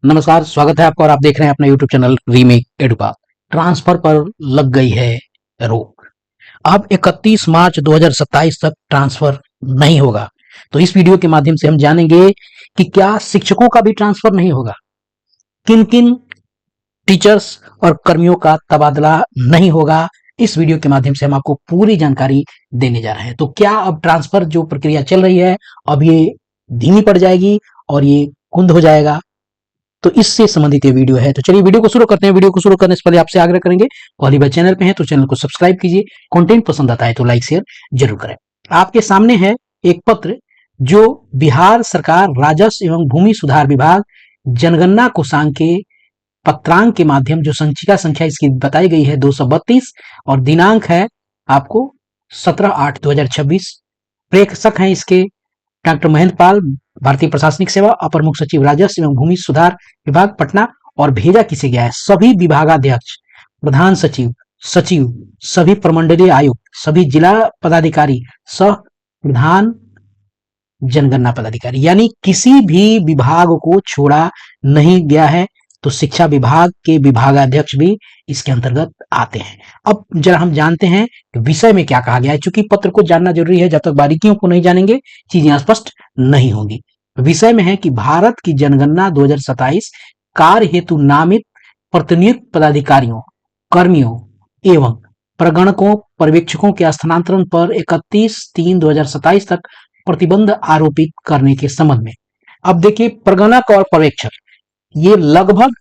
नमस्कार, स्वागत है आपका और आप देख रहे हैं अपना यूट्यूब चैनल रीमेक एडुपा। ट्रांसफर पर लग गई है रोक। अब 31 मार्च 2027 तक ट्रांसफर नहीं होगा। तो इस वीडियो के माध्यम से हम जानेंगे कि क्या शिक्षकों का भी ट्रांसफर नहीं होगा, किन किन टीचर्स और कर्मियों का तबादला नहीं होगा। इस वीडियो के माध्यम से हम आपको पूरी जानकारी देने जा रहे हैं। तो क्या अब ट्रांसफर जो प्रक्रिया चल रही है, अब ये धीमी पड़ जाएगी और ये कुंद हो जाएगा? तो इससे संबंधित ये वीडियो है। तो चलिए वीडियो को शुरू करते हैं। वीडियो को शुरू करने से पहले आपसे आग्रह करेंगे, पहली बार चैनल पे हैं तो चैनल को सब्सक्राइब कीजिए। कंटेंट पसंद आता है तो लाइक शेयर जरूर करें। आपके सामने है एक पत्र जो बिहार सरकार राजस्व एवं भूमि सुधार विभाग जनगणना कोषांग के पत्रांक के माध्यम जो संचिका संख्या इसकी बताई गई है 232 और दिनांक है आपको 17/8/2026। प्रेषक हैं इसके डॉक्टर महेंद्र पाल, भारतीय प्रशासनिक सेवा, अपर मुख्य सचिव राजस्व एवं भूमि सुधार विभाग पटना। और भेजा किसे गया है? सभी विभागाध्यक्ष, प्रधान सचिव, सचिव, सभी प्रमंडलीय आयुक्त, सभी जिला पदाधिकारी, सह प्रधान जनगणना पदाधिकारी, यानी किसी भी विभाग को छोड़ा नहीं गया है। तो शिक्षा विभाग के विभागाध्यक्ष भी इसके अंतर्गत आते हैं। अब जरा हम जानते हैं कि विषय में क्या कहा गया है। चूंकि पत्र को जानना जरूरी है, जब तक बारीकियों को नहीं जानेंगे चीजें स्पष्ट नहीं होंगी। विषय में है कि भारत की जनगणना 2027 कार्य हेतु नामित प्रतिनियुक्त पदाधिकारियों, कर्मियों एवं प्रगणकों, पर्यवेक्षकों के स्थानांतरण पर 31/3/2027 तक प्रतिबंध आरोपित करने के संबंध में। अब देखिए, प्रगणक और पर्यवेक्षक ये लगभग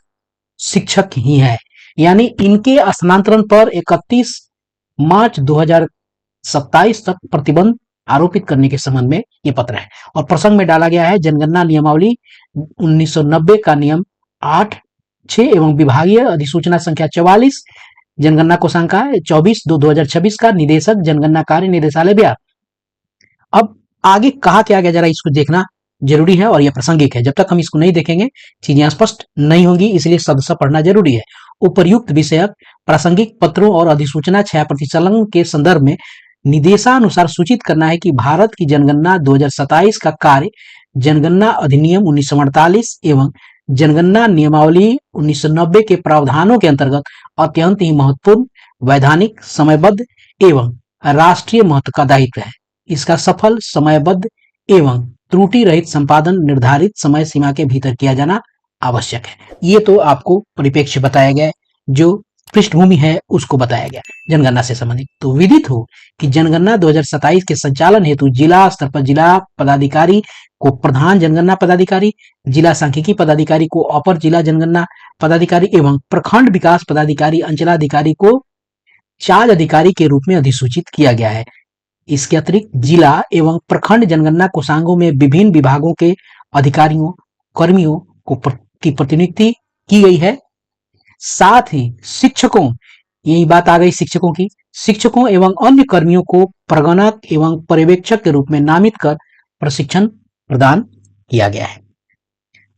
शिक्षक ही है, यानी इनके स्थानांतरण पर 31 मार्च 2027 तक प्रतिबंध आरोपित करने के संबंध में ये पत्र है। और प्रसंग में डाला गया है जनगणना नियमावली 1990 का नियम 8(6) एवं विभागीय अधिसूचना संख्या 44 जनगणना कोषांग का 24/2/2026 का निदेशक जनगणना कार्य निदेशालय बिहार। अब आगे कहा क्या गया, जरा इसको देखना जरूरी है और यह प्रासंगिक है। जब तक हम इसको नहीं देखेंगे चीजें स्पष्ट नहीं होंगी, इसलिए सदस्य पढ़ना जरूरी है। उपर्युक्त विषयक प्रासंगिक पत्रों और अधिसूचना 6 प्रतिशत के संदर्भ में निदेशानुसार सूचित करना है कि भारत की जनगणना 2027 का कार्य जनगणना अधिनियम 1948 एवं जनगणना नियमावली 1990 के प्रावधानों के अंतर्गत अत्यंत ही महत्वपूर्ण, वैधानिक, समयबद्ध एवं राष्ट्रीय महत्व का दायित्व है। इसका सफल, समयबद्ध एवं त्रुटि रहित संपादन निर्धारित समय सीमा के भीतर किया जाना आवश्यक है। ये तो आपको परिप्रेक्ष्य बताया गया, जो पृष्ठभूमि है उसको बताया गया जनगणना से संबंधित। तो विदित हो कि जनगणना 2027 के संचालन हेतु जिला स्तर पर जिला पदाधिकारी को प्रधान जनगणना पदाधिकारी, जिला सांख्यिकी पदाधिकारी को अपर जिला जनगणना पदाधिकारी एवं प्रखंड विकास पदाधिकारी अंचलाधिकारी को चार्ज अधिकारी के रूप में अधिसूचित किया गया है। इसके अतिरिक्त जिला एवं प्रखंड जनगणना कोषांगों में विभिन्न विभागों के अधिकारियों, कर्मियों की प्रतिनियुक्ति की गई है। साथ ही शिक्षकों, यही बात आ गई शिक्षकों की, शिक्षकों एवं अन्य कर्मियों को प्रगणक एवं पर्यवेक्षक के रूप में नामित कर प्रशिक्षण प्रदान किया गया है।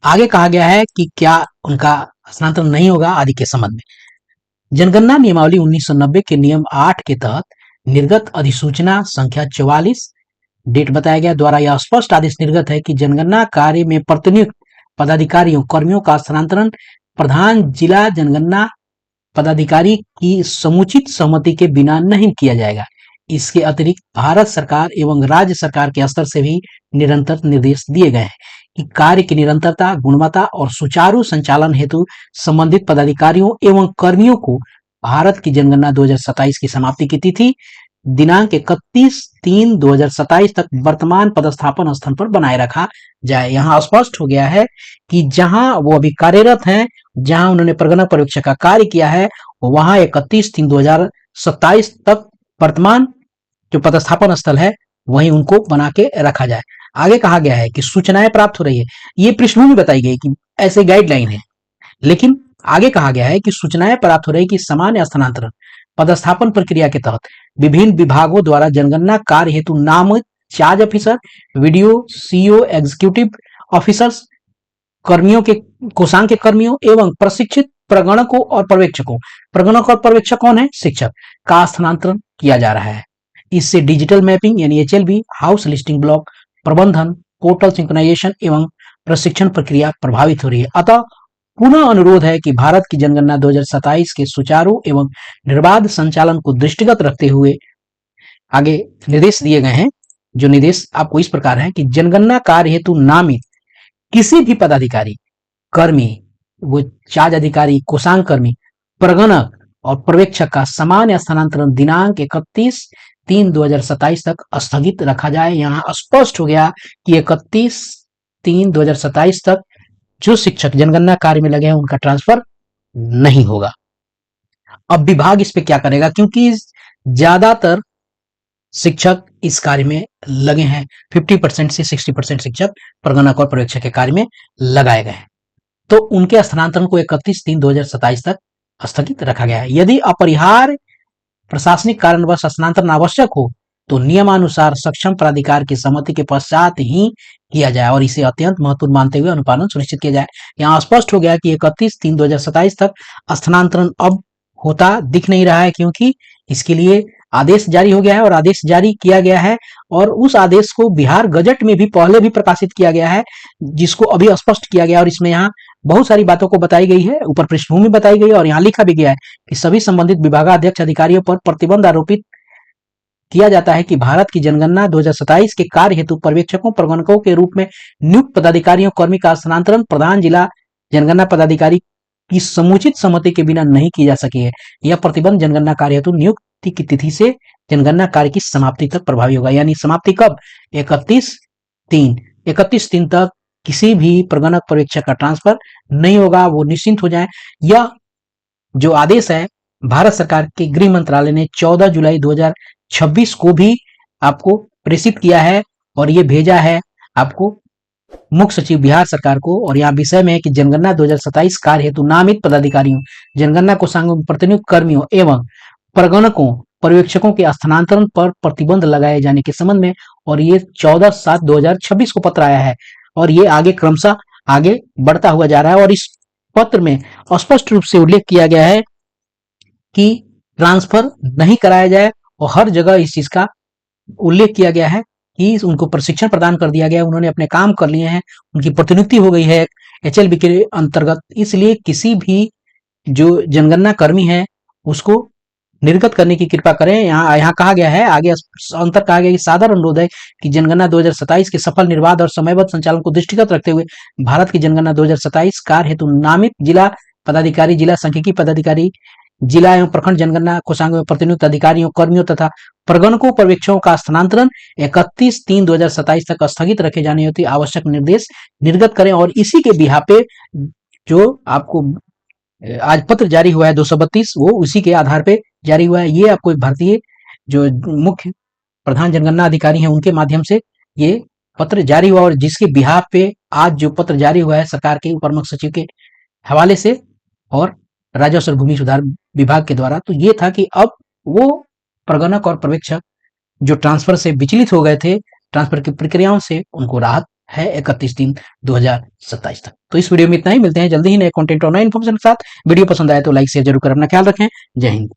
आगे कहा गया है कि क्या उनका हस्तांतरण नहीं होगा आदि के संबंध में। जनगणना नियमावली 1990 के नियम 8 के तहत निर्गत अधिसूचना संख्या 44 डेट बताया गया द्वारा यह स्पष्ट आदेश निर्गत है कि जनगणना कार्य में प्रतिनियुक्त पदाधिकारियों, कर्मियों का स्थानांतरण प्रधान जिला जनगणना पदाधिकारी की समुचित सहमति के बिना नहीं किया जाएगा। इसके अतिरिक्त भारत सरकार एवं राज्य सरकार के स्तर से भी निरंतर निर्देश दिए गए हैं कि कार्य की निरंतरता, गुणवत्ता और सुचारू संचालन हेतु संबंधित पदाधिकारियों एवं कर्मियों को भारत की जनगणना 2027 की समाप्ति की तिथि दिनांक 31/3/2027 तक वर्तमान पदस्थापन स्थान पर बनाए रखा जाए। यहाँ स्पष्ट हो गया है कि जहां वो अभी कार्यरत हैं, जहां उन्होंने प्रगणक पर्यवेक्षक का कार्य किया है, वहां 31/3/2027 तक वर्तमान जो पदस्थापन स्थल है वहीं उनको बना के रखा जाए। आगे कहा गया है कि सूचनाएं प्राप्त हो रही है, ये पृष्ठभूमि बताई गई कि ऐसे गाइडलाइन है, लेकिन आगे कहा गया है कि सूचनाएं प्राप्त हो रही कि सामान्य स्थानांतरण पदस्थापन प्रक्रिया के तहत विभिन्न विभागों द्वारा जनगणना कार्य हेतु नामित charge officer, video, CO, executive officers, कर्मियों के कोषांग के कर्मियों एवं प्रशिक्षित प्रगणकों और पर्यवेक्षकों, प्रगणक और पर्यवेक्षक कौन है? शिक्षक, का स्थानांतरण किया जा रहा है। इससे डिजिटल मैपिंग यानी एचएलबी, हाउस लिस्टिंग ब्लॉक प्रबंधन, पोर्टल सिंक्रोनाइजेशन एवं प्रशिक्षण प्रक्रिया प्रभावित हो रही है। अतः पुनः अनुरोध है कि भारत की जनगणना 2027 के सुचारू एवं निर्बाध संचालन को दृष्टिगत रखते हुए आगे निर्देश दिए गए हैं। जो निर्देश आपको इस प्रकार है कि जनगणना कार्य हेतु नामित किसी भी पदाधिकारी, कर्मी, वो चार्ज अधिकारी, कोषांग कर्मी, प्रगणक और पर्यवेक्षक का सामान्य स्थानांतरण दिनांक 31/3/2027 तक स्थगित रखा जाए। यहाँ स्पष्ट हो गया कि 31/3/2027 तक जो शिक्षक जनगणना कार्य में लगे हैं उनका ट्रांसफर नहीं होगा। अब विभाग इस पे क्या करेगा, क्योंकि ज्यादातर शिक्षक इस कार्य में लगे हैं, 50% से 60% शिक्षक प्रगणक और पर्यवेक्षक के कार्य में लगाए गए हैं, तो उनके स्थानांतरण को 31/3/2027 तक स्थगित रखा गया है। यदि अपरिहार्य प्रशासनिक कारणवश स्थानांतरण आवश्यक हो तो नियमानुसार सक्षम प्राधिकार की सहमति के पश्चात ही किया जाए और इसे अत्यंत महत्वपूर्ण मानते हुए अनुपालन सुनिश्चित किया जाए। यहाँ स्पष्ट हो गया कि 31/3/2027 तक स्थानांतरण अब होता दिख नहीं रहा है, क्योंकि इसके लिए आदेश जारी हो गया है और आदेश जारी किया गया है और उस आदेश को बिहार गजट में भी पहले भी प्रकाशित किया गया है, जिसको अभी स्पष्ट किया गया और इसमें यहाँ बहुत सारी बातों को बताई गई है, ऊपर पृष्ठभूमि बताई गई है और यहाँ लिखा भी गया है कि सभी संबंधित विभागाध्यक्ष अधिकारियों पर प्रतिबंध आरोपित किया जाता है कि भारत की जनगणना 2027 के कार्य हेतु पर्यवेक्षकों, प्रगणकों के रूप में नियुक्त पदाधिकारियों, कर्मी का स्थानांतरण प्रधान जिला जनगणना पदाधिकारी की समुचित सहमति के बिना नहीं की जा सकी है। यह प्रतिबंध जनगणना कार्य हेतु नियुक्ति की तिथि से जनगणना कार्य की समाप्ति तक प्रभावी होगा। यानी समाप्ति कब? 31/3 तक किसी भी प्रगणक पर्यवेक्षक का ट्रांसफर नहीं होगा, वो निश्चिंत हो जाए। यह जो आदेश है भारत सरकार के गृह मंत्रालय ने 14 जुलाई 2026 को भी आपको प्रेषित किया है और ये भेजा है आपको मुख्य सचिव बिहार सरकार को, और यहाँ विषय में है कि जनगणना 2027 कार्य हेतु नामित पदाधिकारियों, जनगणना कोषांगों में प्रतिनियुक्त कर्मियों एवं प्रगणकों, पर्यवेक्षकों के स्थानांतरण पर प्रतिबंध लगाए जाने के संबंध में, और ये 14/7/2026 को पत्र आया है और ये आगे क्रमशः आगे बढ़ता हुआ जा रहा है और इस पत्र में स्पष्ट रूप से उल्लेख किया गया है कि ट्रांसफर नहीं कराया जाए और हर जगह इस चीज का उल्लेख किया गया है कि उनको प्रशिक्षण प्रदान कर दिया गया है, उन्होंने अपने काम कर लिए हैं, उनकी प्रतिनियुक्ति हो गई है HLB के अंतर्गत। इसलिए किसी भी जो जनगणना कर्मी है उसको निर्गत करने की कृपा करें। यहाँ कहा गया है, आगे अंतर कहा गया कि साधारण अनुरोध है कि जनगणना 2027 के सफल, निर्बाध और समयबद्ध संचालन को दृष्टिगत रखते हुए भारत की जनगणना 2027 कार्य हेतु नामित जिला पदाधिकारी, जिला सांख्यिकी पदाधिकारी, जिला एवं प्रखंड जनगणना कोषांग में प्रतिनियुक्त अधिकारियों, कर्मियों तथा प्रगणकों, पर्यवेक्षकों का स्थानांतरण 31/3/2027 तक स्थगित रखे जाने हेतु आवश्यक निर्देश निर्गत करें। और इसी के बिहार पे जो आपको आज पत्र जारी हुआ है 232, वो उसी के आधार पे जारी हुआ है। ये आपको भारतीय जो मुख्य प्रधान जनगणना अधिकारी हैं उनके माध्यम से ये पत्र जारी हुआ और जिसके बिहार पे आज जो पत्र जारी हुआ है सरकार के उपर मुख्य सचिव के हवाले से और राजस्व और भूमि सुधार विभाग के द्वारा, तो ये था कि अब वो प्रगणक और पर्यवेक्षक जो ट्रांसफर से विचलित हो गए थे, ट्रांसफर की प्रक्रियाओं से, उनको राहत है 31/3/2027 तक। तो इस वीडियो में इतना ही, मिलते हैं जल्दी ही नए कंटेंट और नए इन्फॉर्मेशन के साथ। वीडियो पसंद आए तो लाइक शेयर जरूर करें, अपना ख्याल रखें। जय हिंद।